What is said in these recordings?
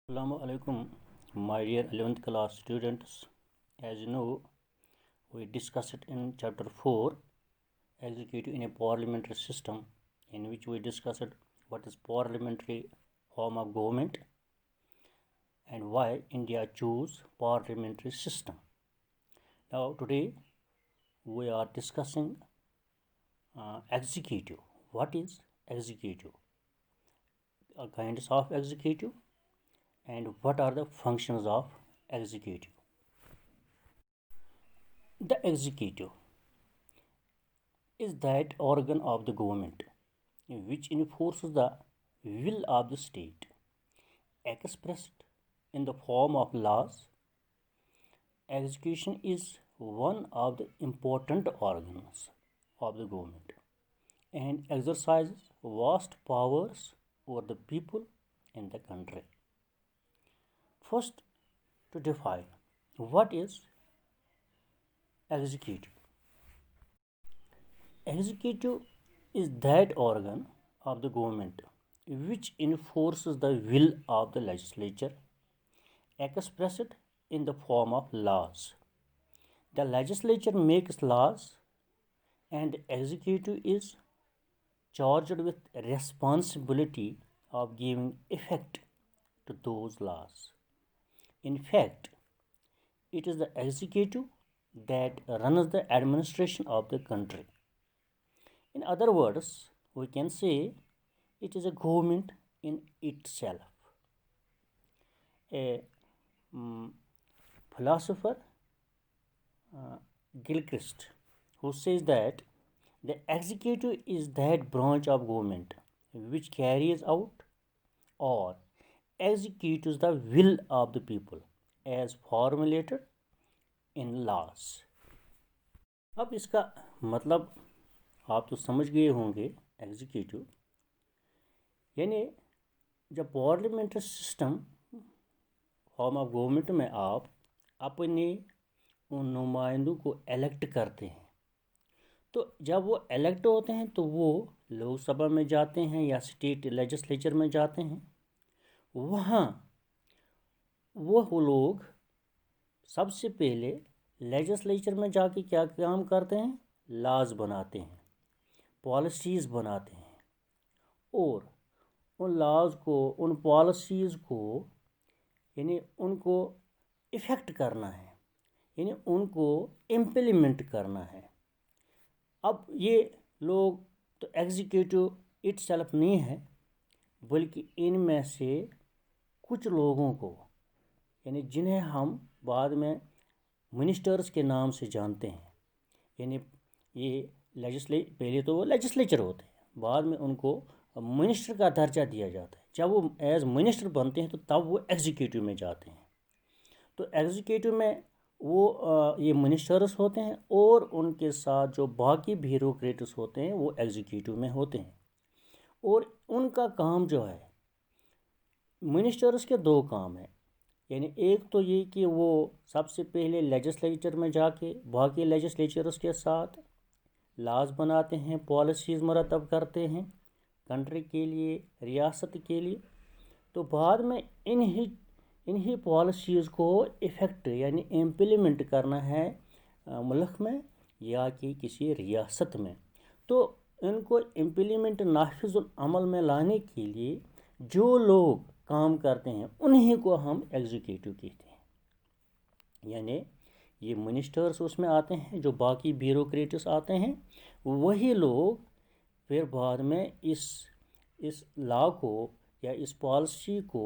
Assalamu alaikum, my dear 11th class students. As you know, we discussed in chapter 4, executive in a parliamentary system, in which we discussed what is parliamentary form of government and why India chose parliamentary system. Now today we are discussing executive. What is executive? Kinds of executive and what are the functions of executive. The executive is that organ of the government which enforces the will of the state expressed in the form of laws. Execution is one of the important organs of the government and exercises vast powers over the people in the country. First, to define what is executive. Executive is that organ of the government which enforces the will of the legislature expressed in the form of laws. The legislature makes laws and the executive is charged with responsibility of giving effect to those laws. In fact, it is the executive that runs the administration of the country. In other words, we can say it is a government in itself. A philosopher, Gilchrist, who says that the executive is that branch of government which carries out or executes the will of the people as formulated in laws. अब इसका मतलब आप तो समझ गए होंगे executive यानी जब parliamentary system form of government में आप अपने उन नुमाइंदों को इलेक्ट करते हैं तो जब वो इलेक्ट होते हैं तो वो लोकसभा में जाते हैं या स्टेट लेजिस्लेचर में जाते हैं वहाँ वो लोग सबसे पहले लेजिस्लेचर में जाके क्या काम करते हैं लॉज बनाते हैं पॉलिसीज़ बनाते हैं और उन लॉज को उन पॉलिसीज़ को यानी उनको इफ़ेक्ट करना है यानी उनको इम्प्लीमेंट करना है। अब ये लोग तो एग्जीक्यूटिव इटसेल्फ नहीं है बल्कि इनमें से कुछ लोगों को यानी जिन्हें हम बाद में मिनिस्टर्स के नाम से जानते हैं यानी ये पहले तो वो लेजिस्लेचर होते हैं बाद में उनको मिनिस्टर का दर्जा दिया जाता है जब वो एज मिनिस्टर बनते हैं तो तब वो एग्जीक्यूटिव में जाते हैं। तो एग्जीक्यूटिव में वो ये मिनिस्टर्स होते हैं और उनके साथ जो बाकी ब्यूरोक्रेट्स होते हैं वो एग्जीक्यूटिव में होते हैं और उनका काम जो है मिनिस्टर्स के दो काम हैं यानी एक तो ये कि वो सबसे पहले लेजिस्लेचर में जाके बाकी लेजिस्लेचर्स के साथ लॉज बनाते हैं पॉलिसीज़ मरतब करते हैं कंट्री के लिए रियासत के लिए तो बाद में इन्हीं पॉलिसीज़ को इफ़ेक्ट यानी इम्प्लीमेंट करना है मुल्क में या कि किसी रियासत में तो इनको इम्प्लीमेंट नाफिज़ुल अमल में लाने के लिए जो लोग काम करते हैं उन्हीं को हम एग्जीक्यूटिव कहते हैं यानी ये मिनिस्टर्स उसमें आते हैं जो बाकी ब्यूरोक्रेट्स आते हैं वही लोग फिर बाद में इस लॉ को या इस पॉलिसी को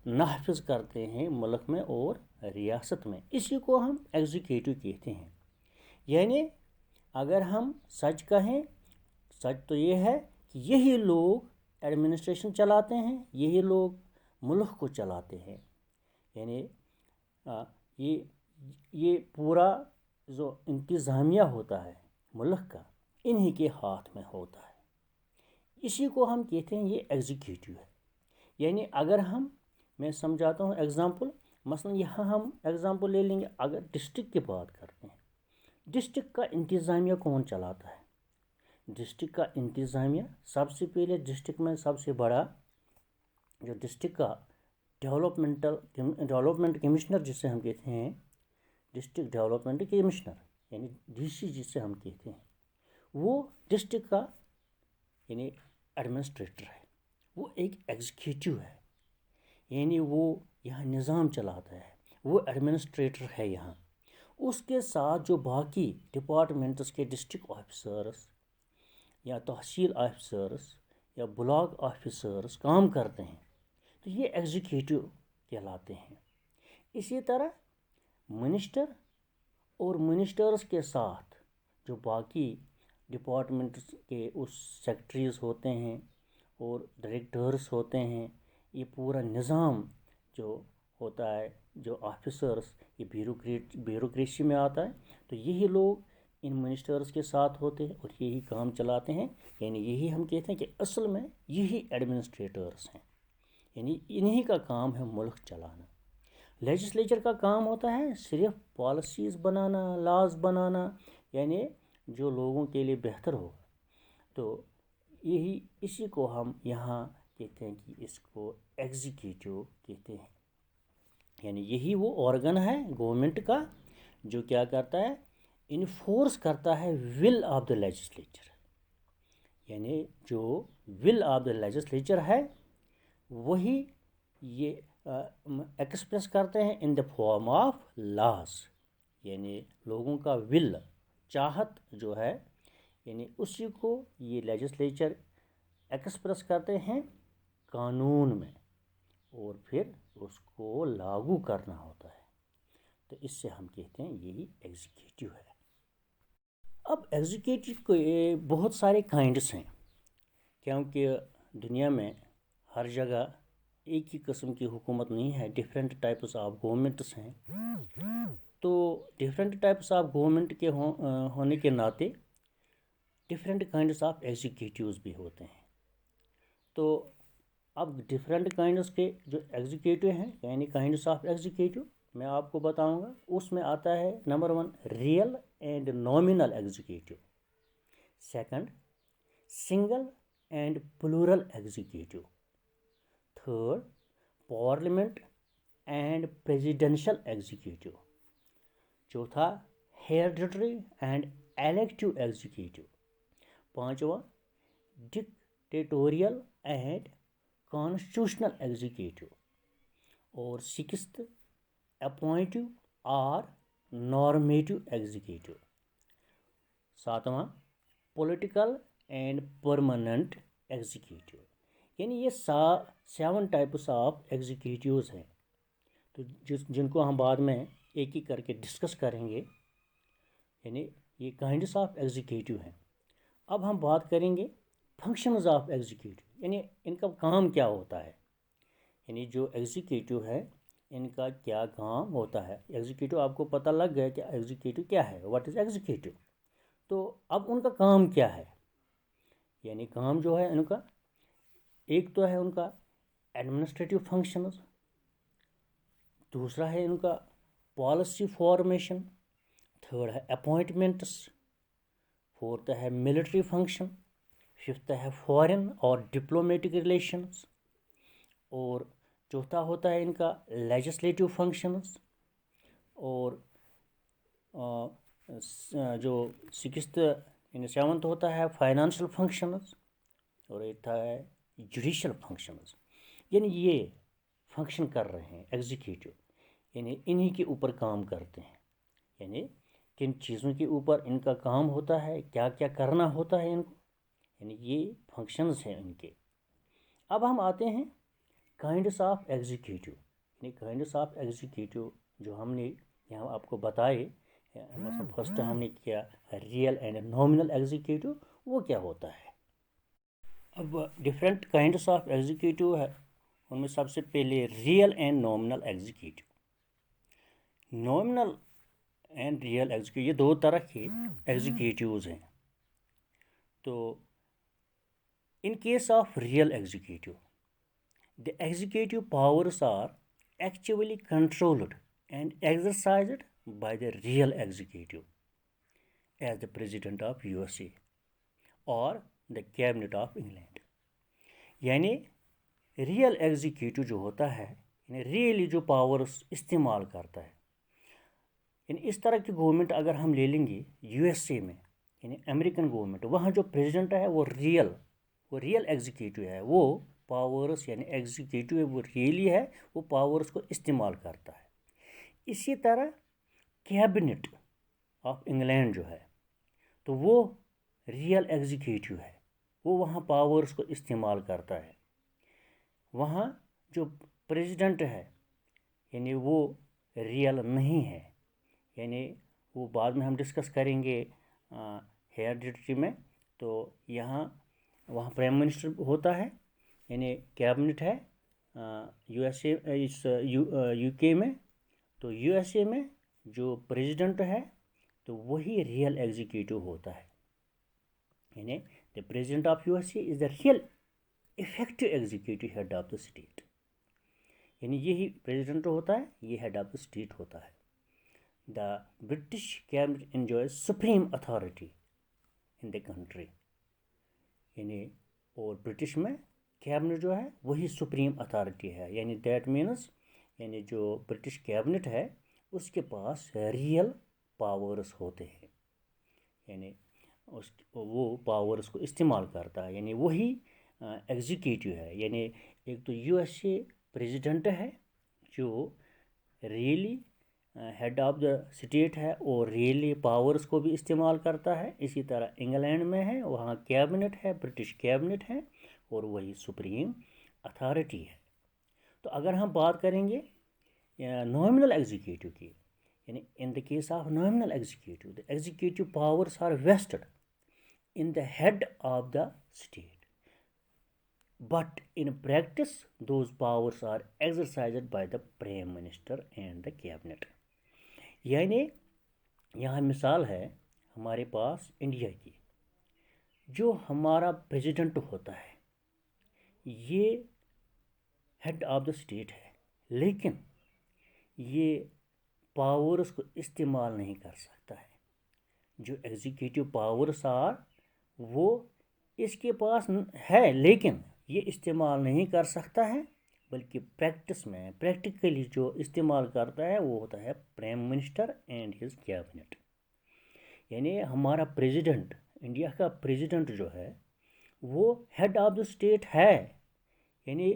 नाफिज करते हैं मुल्क में और रियासत में इसी को हम एग्जीक्यूटिव कहते हैं। यानी अगर हम सच कहें सच तो ये है कि यही लोग एडमिनिस्ट्रेशन चलाते हैं यही लोग मुल्क को चलाते हैं यानी ये पूरा जो इंतज़ामिया होता है मुल्क का इन्हीं के हाथ में होता है इसी को हम कहते हैं ये एग्जीक्यूटिव है। यानी अगर मैं समझाता हूँ एग्ज़ाम्पल मसलन यहाँ हम एग्ज़ाम्पल ले लेंगे अगर डिस्ट्रिक्ट की बात करते हैं डिस्ट्रिक्ट का इंतज़ामिया कौन चलाता है डिस्ट्रिक्ट का इंतज़ामिया सबसे पहले डिस्ट्रिक्ट में सबसे बड़ा जो डिस्ट्रिक्ट का ڈیولپمنٹ کمشنر جسے ہم کہتے ہیں، ڈسٹرکٹ ڈیولپمنٹ کمشنر یعنی ڈی سی جسے ہم کہتے ہیں، وہ ڈسٹرکٹ کا یعنی ایڈمنسٹریٹر ہے، وہ ایک ایگزیکیٹو ہے، یعنی وہ یہاں نظام چلاتا ہے، وہ ایڈمنسٹریٹر ہے یہاں. اس کے ساتھ جو باقی ڈپارٹمنٹس کے ڈسٹرکٹ آفیسرس یا تحصیل آفیسرس یا بلاک آفیسرس کام کرتے ہیں تو یہ ایگزیکیٹو کہلاتے ہیں. اسی طرح منسٹر اور منسٹرس کے ساتھ جو باقی ڈپارٹمنٹس کے اس سیکٹریز ہوتے ہیں اور ڈائریکٹرس ہوتے ہیں، یہ پورا نظام جو ہوتا ہے، جو آفیسرس یہ بیوروکریسی میں آتا ہے، تو یہی لوگ ان منسٹرس کے ساتھ ہوتے ہیں اور یہی کام چلاتے ہیں. یعنی یہی ہم کہتے ہیں کہ اصل میں یہی ایڈمنسٹریٹرس ہیں، یعنی انہی کا کام ہے ملک چلانا. لیجسلیچر کا کام ہوتا ہے صرف پالیسیز بنانا، لاز بنانا، یعنی جو لوگوں کے لیے بہتر ہو. تو یہی اسی کو ہم یہاں کہتے ہیں کہ اس کو ایگزیکیٹو کہتے ہیں. یعنی یہی وہ آرگن ہے گورنمنٹ کا جو کیا کرتا ہے، انفورس کرتا ہے ول آف دا لیجسلیچر. یعنی جو ول آف دا لیجسلیچر ہے وہی یہ ایکسپریس کرتے ہیں ان دا فارم آف لاز. یعنی لوگوں کا ول، چاہت جو ہے، یعنی اسی کو یہ لیجسلیچر ایکسپریس کرتے ہیں قانون میں اور پھر اس کو لاگو کرنا ہوتا ہے. تو اس سے ہم کہتے ہیں یہی ایگزیکیٹو ہے. اب ایگزیکیٹو کے بہت سارے کائنڈس ہیں، کیونکہ دنیا میں ہر جگہ ایک ہی قسم کی حکومت نہیں ہے، ڈفرینٹ ٹائپس آف گورنمنٹس ہیں. تو ڈفرینٹ ٹائپس آف گورنمنٹ کے ہونے کے ناطے ڈفرینٹ کائنڈس آف ایگزیکیٹوز بھی ہوتے ہیں. تو اب ڈفرینٹ کائنڈس کے جو ایگزیکیٹو ہیں یعنی کائنڈس آف ایگزیکیٹو میں آپ کو بتاؤں گا. اس میں آتا ہے number 1 real and nominal executive, second single and plural executive, third parliament and presidential executive, چوتھا ہیریڈیٹری اینڈ الیکٹو ایگزیکیٹو، پانچواں ڈکٹیٹوریل اینڈ کانسٹیٹیوشنل ایگزیکیٹو، اور سکستھ اپوائنٹو اور نارمیٹو ایگزیکیٹو، ساتواں پولیٹیکل اینڈ پرماننٹ ایگزیکیٹو. یعنی یہ 7 ٹائپس آف ایگزیکیٹوز ہیں، تو جن کو ہم بعد میں ایک ایک کر کے ڈسکس کریں گے. یعنی یہ کائنڈس آف ایگزیکیٹو ہیں. اب ہم بات کریں گے فنکشنز آف ایگزیکیٹو، یعنی ان کا کام کیا ہوتا ہے. یعنی جو ایگزیکیٹو ہے ان کا کیا کام ہوتا ہے. ایگزیکیٹو آپ کو پتہ لگ گیا کہ ایگزیکیٹو کیا ہے، واٹ از ایگزیکیٹو. تو اب ان کا کام کیا ہے، یعنی کام جو ہے ان کا ایک تو ہے ان کا ایڈمنسٹریٹو فنکشنز، دوسرا ہے ان کا پالیسی فارمیشن، تھرڈ ہے اپوائنٹمنٹس، فورتھ ہے ملٹری فنکشن، ففتھ ہے فارن اور ڈپلومیٹک ریلیشنز، اور چوتھا ہوتا ہے ان کا لیجسلیٹو فنکشنز، اور جو سکستھ یعنی 7th ہوتا ہے فائنانشل فنکشنز، اور ایٹتھ ہے جوڈیشل فنکشنز. یعنی یہ فنکشن کر رہے ہیں ایگزیکیٹو، یعنی انہی کے اوپر کام کرتے ہیں. یعنی کن چیزوں کے اوپر ان کا کام ہوتا ہے، کیا کیا کرنا ہوتا ہے ان کو، یعنی یہ فنکشنز ہیں ان کے. اب ہم آتے ہیں کائنڈس آف ایگزیکیٹو. یعنی کائنڈس آف ایگزیکیٹو جو ہم نے یہاں آپ کو بتائے، مثلا فرسٹ ہم نے کیا ریئل اینڈ نامنل ایگزیکیٹو، وہ کیا ہوتا ہے. اب ڈفرینٹ کائنڈس آف ایگزیکیٹو ہے، ان میں سب سے پہلے real and nominal executive. Nominal and real executive یہ 2 طرح کے ایگزیکیٹوز ہیں. تو in case of real executive the executive powers are actually controlled and exercised by the real executive as the President of USA or the Cabinet of England. یعنی real executive جو ہوتا ہے यानी रियली जो पावर्स इस्तेमाल करता है। यानी इस तरह की गवर्नमेंट अगर हम ले लेंगे यूएसए में, यानी अमेरिकन गवर्नमेंट, वहाँ जो प्रेसिडेंट है वो रियल एग्जीक्यूटिव है, वो पावर्स यानी एग्जीक्यूटिव है वो रियली है, वो पावर्स को इस्तेमाल करता है। इसी तरह कैबिनेट ऑफ इंग्लैंड जो है तो वो रियल एग्जीक्यूटिव है, वो वहाँ पावर्स को इस्तेमाल करता है। वहाँ जो प्रेसिडेंट है यानी वो रियल नहीं है, यानी वो बाद में हम डिस्कस करेंगे हेरिडिटरी में। तो यहाँ वहाँ प्राइम मिनिस्टर होता है, यानी कैबिनेट है यूएसए इस यूके में। तो यूएसए में जो प्रेसिडेंट है तो वही रियल एग्जीक्यूटिव होता है, यानी the president of USA is the real effective executive head of the state, यानी यही प्रेसिडेंट होता है, ये हेड ऑफ द स्टेट होता है। The British cabinet enjoys supreme authority in the country, यानी और ब्रिटिश में कैबिनेट जो है वही सुप्रीम अथॉरिटी है, यानी दैट मीन्स यानी जो ब्रिटिश कैबिनेट है उसके पास रियल पावर्स होते हैं, यानी वो पावर्स को इस्तेमाल करता है, यानी वही एग्जीक्यूटिव है। यानी एक तो यूएसए प्रेसिडेंट है जो really head of the state है और रियली पावर्स को भी इस्तेमाल करता है। इसी तरह इंग्लैंड में है, वहाँ कैबिनेट है, ब्रिटिश कैबिनेट है और वही सुप्रीम अथॉरिटी है। तो अगर हम बात करेंगे नॉमिनल एग्जीक्यूटिव की, यानी in the case of nominal executive the executive powers are vested in the head of the state, but in practice those powers are exercised by the prime minister and the cabinet। यानी यहाँ मिसाल है हमारे पास India की, जो हमारा president होता है ये हेड ऑफ द स्टेट है, लेकिन ये पावर्स को इस्तेमाल नहीं कर सकता है। जो एग्जीक्यूटिव पावर्स आर वो इसके पास है, लेकिन ये इस्तेमाल नहीं कर सकता है, बल्कि प्रैक्टिकली जो इस्तेमाल करता है वो होता है prime minister and his cabinet. यानी हमारा प्रेसिडेंट, इंडिया का प्रेसिडेंट जो है वो हेड ऑफ द स्टेट है, यानी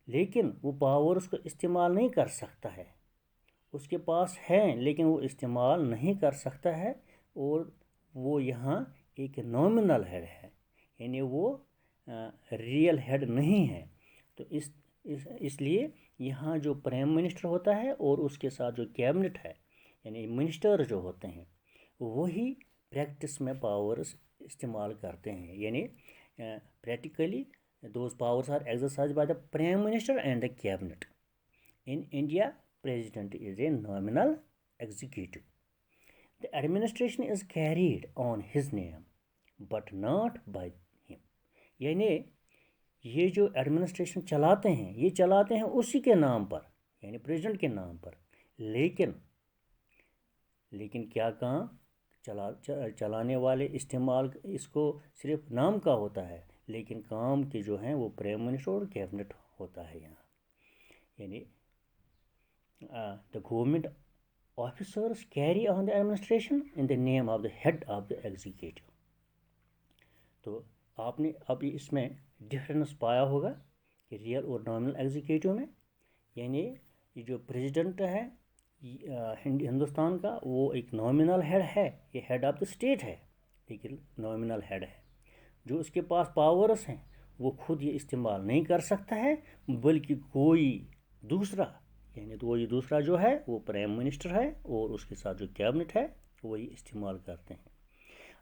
लेकिन वो पावर्स को इस्तेमाल नहीं कर सकता है, उसके पास है लेकिन वो इस्तेमाल नहीं कर सकता है, और वो यहाँ एक नॉमिनल हेड है, यानी वो रियल हेड नहीं है। तो इसलिए यहाँ जो प्राइम मिनिस्टर होता है और उसके साथ जो कैबिनेट है यानी मिनिस्टर जो होते हैं वही प्रैक्टिस में पावर्स इस्तेमाल करते हैं, यानी practically those powers are exercise by the prime minister and the cabinet. In India president is a nominal executive. The administration is carried on his name but not by him। यानी ये जो administration चलाते हैं ये चलाते हैं उसी के नाम पर, यानी प्रेसिडेंट के नाम पर, लेकिन क्या काम चलाने वाले इस्तेमाल इसको सिर्फ नाम का होता है, लेकिन काम के जो हैं वो प्राइम मिनिस्टर और कैबिनेट होता है यहाँ। यानी the government officers carry on the administration in the name of the head of the executive। तो आपने अब इसमें डिफरेंस पाया होगा कि रियल और नॉमिनल एग्जीक्यूटिव में, यानी ये जो प्रेसिडेंट है हिंदुस्तान का वो एक नॉमिनल हेड है, ये हेड ऑफ द स्टेट है लेकिन नॉमिनल हेड है। जो उसके पास पावर्स हैं वो खुद ये इस्तेमाल नहीं कर सकता है, बल्कि कोई दूसरा, यानी तो वही दूसरा जो है वो प्राइम मिनिस्टर है और उसके साथ जो कैबिनेट है वही इस्तेमाल करते हैं।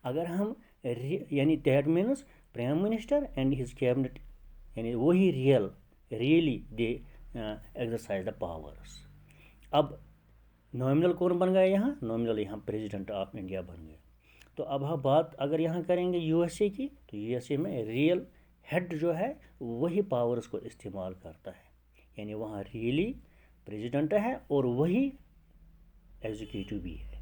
अगर हम यानी that means prime minister and his cabinet, यानी वही really they exercise the powers. अब नॉमिनल कौन बन गया यहाँ? नॉमिनल यहाँ प्रेसिडेंट ऑफ इंडिया बन गए। तो अब हम बात अगर यहाँ करेंगे यूएसए की, तो यूएसए में रियल हेड जो है वही पावर्स को इस्तेमाल करता है, यानी वहाँ रियली प्रेसिडेंट है और वही एग्जीक्यूटिव भी है।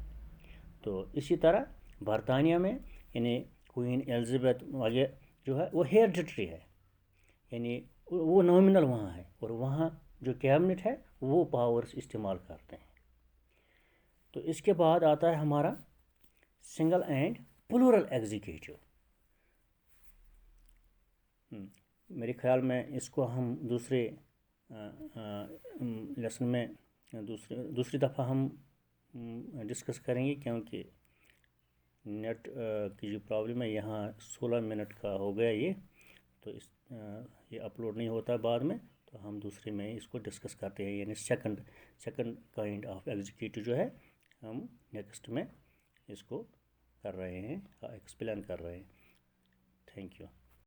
तो इसी तरह बरतानिया में यानी क्वीन एलिज़ाबेथ वगैरह जो है वो हेरिडिटरी है, यानी वो नॉमिनल वहाँ है और वहाँ جو کیبنٹ ہے وہ پاورز استعمال کرتے ہیں. تو اس کے بعد آتا ہے ہمارا سنگل اینڈ پلورل ایگزیکیٹو. میرے خیال میں اس کو ہم دوسرے لیسن میں دوسری دفعہ ہم ڈسکس کریں گے، کیونکہ نیٹ کی جو پرابلم ہے یہاں 16 منٹ کا ہو گیا یہ، تو یہ اپلوڈ نہیں ہوتا بعد میں، تو ہم دوسرے میں اس کو ڈسکس کرتے ہیں، یعنی سیکنڈ کائنڈ آف ایگزیکیٹو جو ہے ہم نیکسٹ میں اس کو کر رہے ہیں، ایکسپلین کر رہے ہیں. Thank you.